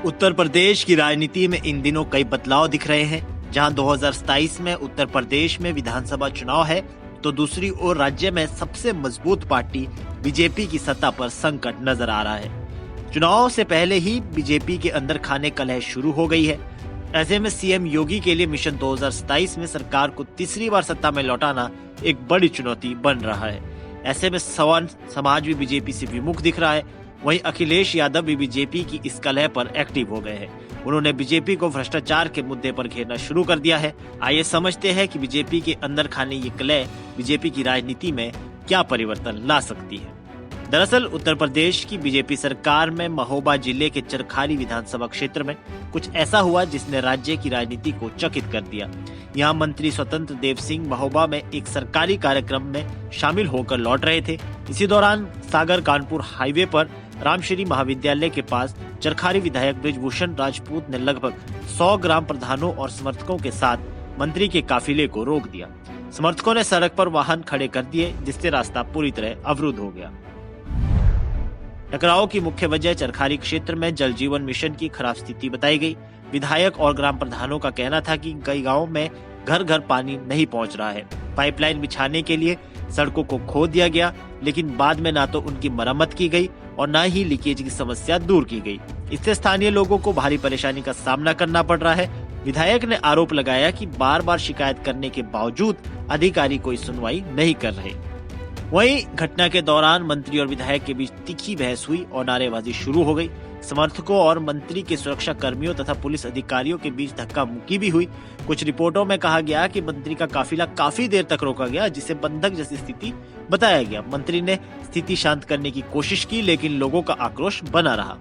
उत्तर प्रदेश की राजनीति में इन दिनों कई बदलाव दिख रहे हैं। जहां 2027 में उत्तर प्रदेश में विधानसभा चुनाव है, तो दूसरी ओर राज्य में सबसे मजबूत पार्टी बीजेपी की सत्ता पर संकट नजर आ रहा है। चुनाव से पहले ही बीजेपी के अंदर खाने कलह शुरू हो गई है। ऐसे में सीएम योगी के लिए मिशन 2027 में सरकार को तीसरी बार सत्ता में लौटाना एक बड़ी चुनौती बन रहा है। ऐसे में सवर्ण समाज भी बीजेपी से विमुख दिख रहा है। वहीं अखिलेश यादव भी बीजेपी की इस कलह पर एक्टिव हो गए हैं। उन्होंने बीजेपी को भ्रष्टाचार के मुद्दे पर घेरना शुरू कर दिया है। आइए समझते हैं कि बीजेपी के अंदर खाने ये कलह बीजेपी की राजनीति में क्या परिवर्तन ला सकती है। दरअसल उत्तर प्रदेश की बीजेपी सरकार में महोबा जिले के चरखारी विधानसभा क्षेत्र में कुछ ऐसा हुआ जिसने राज्य की राजनीति को चकित कर दिया। यहाँ मंत्री स्वतंत्र देव सिंह महोबा में एक सरकारी कार्यक्रम में शामिल होकर लौट रहे थे। इसी दौरान सागर कानपुर हाईवे पर रामश्री महाविद्यालय के पास चरखारी विधायक बृजभूषण राजपूत ने लगभग 100 ग्राम प्रधानों और समर्थकों के साथ मंत्री के काफिले को रोक दिया। समर्थकों ने सड़क पर वाहन खड़े कर दिए, जिससे रास्ता पूरी तरह अवरुद्ध हो गया। टकराव की मुख्य वजह चरखारी क्षेत्र में जल जीवन मिशन की खराब स्थिति बताई गई। विधायक और ग्राम प्रधानों का कहना था कि कई गांवों में घर घर पानी नहीं पहुंच रहा है। पाइपलाइन बिछाने के लिए सड़कों को खोद दिया गया, लेकिन बाद में ना तो उनकी मरम्मत की गई और न ही लीकेज की समस्या दूर की गई। इससे स्थानीय लोगों को भारी परेशानी का सामना करना पड़ रहा है। विधायक ने आरोप लगाया कि बार बार शिकायत करने के बावजूद अधिकारी कोई सुनवाई नहीं कर रहे। वहीं घटना के दौरान मंत्री और विधायक के बीच तीखी बहस हुई और नारेबाजी शुरू हो गई। समर्थकों और मंत्री के सुरक्षा कर्मियों तथा पुलिस अधिकारियों के बीच धक्का मुक्की भी हुई। कुछ रिपोर्टों में कहा गया कि मंत्री का काफिला काफी देर तक रोका गया, जिसे बंधक जैसी स्थिति बताया गया। मंत्री ने स्थिति शांत करने की कोशिश की, लेकिन लोगों का आक्रोश बना रहा।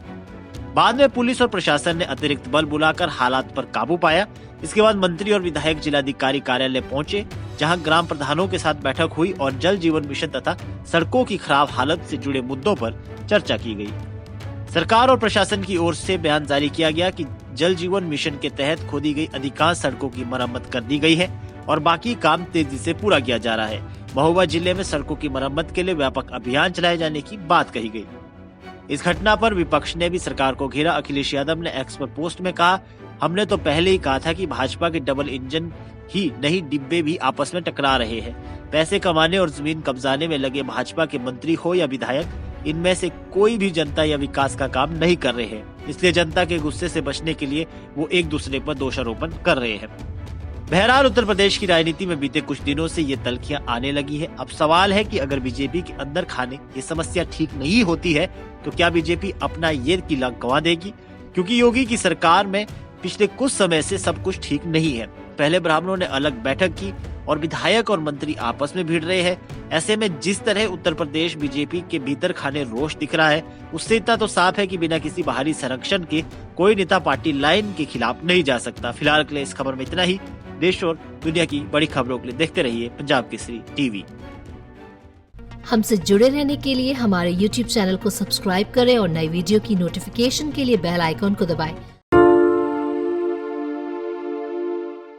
बाद में पुलिस और प्रशासन ने अतिरिक्त बल बुलाकर हालात पर काबू पाया। इसके बाद मंत्री और विधायक जिलाधिकारी कार्यालय पहुंचे, जहां ग्राम प्रधानों के साथ बैठक हुई और जल जीवन मिशन तथा सड़कों की खराब हालत से जुड़े मुद्दों पर चर्चा की गई। सरकार और प्रशासन की ओर से बयान जारी किया गया कि जल जीवन मिशन के तहत खोदी गई अधिकांश सड़कों की मरम्मत कर दी गई है और बाकी काम तेजी से पूरा किया जा रहा है। महोबा जिले में सड़कों की मरम्मत के लिए व्यापक अभियान चलाए जाने की बात कही गई। इस घटना पर विपक्ष ने भी सरकार को घेरा। अखिलेश यादव ने एक्स पर पोस्ट में कहा, हमने तो पहले ही कहा था कि भाजपा के डबल इंजन ही नहीं डिब्बे भी आपस में टकरा रहे हैं। पैसे कमाने और जमीन कब्जाने में लगे भाजपा के मंत्री हो या विधायक, इनमें से कोई भी जनता या विकास का काम नहीं कर रहे हैं। इसलिए जनता के गुस्से से बचने के लिए वो एक दूसरे पर दोषारोपण कर रहे हैं। बहरहाल उत्तर प्रदेश की राजनीति में बीते कुछ दिनों से ये तल्खियां आने लगी है। अब सवाल है कि अगर बीजेपी के अंदर खाने ये समस्या ठीक नहीं होती है, तो क्या बीजेपी अपना ये किला गंवा देगी? क्योंकि योगी की सरकार में पिछले कुछ समय से सब कुछ ठीक नहीं है। पहले ब्राह्मणों ने अलग बैठक की और विधायक और मंत्री आपस में भिड़ रहे हैं। ऐसे में जिस तरह उत्तर प्रदेश बीजेपी के भीतर खाने रोष दिख रहा है, उससे इतना तो साफ है कि बिना किसी बाहरी संरक्षण के कोई नेता पार्टी लाइन के खिलाफ नहीं जा सकता। फिलहाल के लिए इस खबर में इतना ही। देश और दुनिया की बड़ी खबरों के लिए देखते रहिए पंजाब केसरी टीवी। हमसे जुड़े रहने के लिए हमारे YouTube चैनल को सब्सक्राइब करें और नई वीडियो की नोटिफिकेशन के लिए बेल आइकॉन को दबाएं।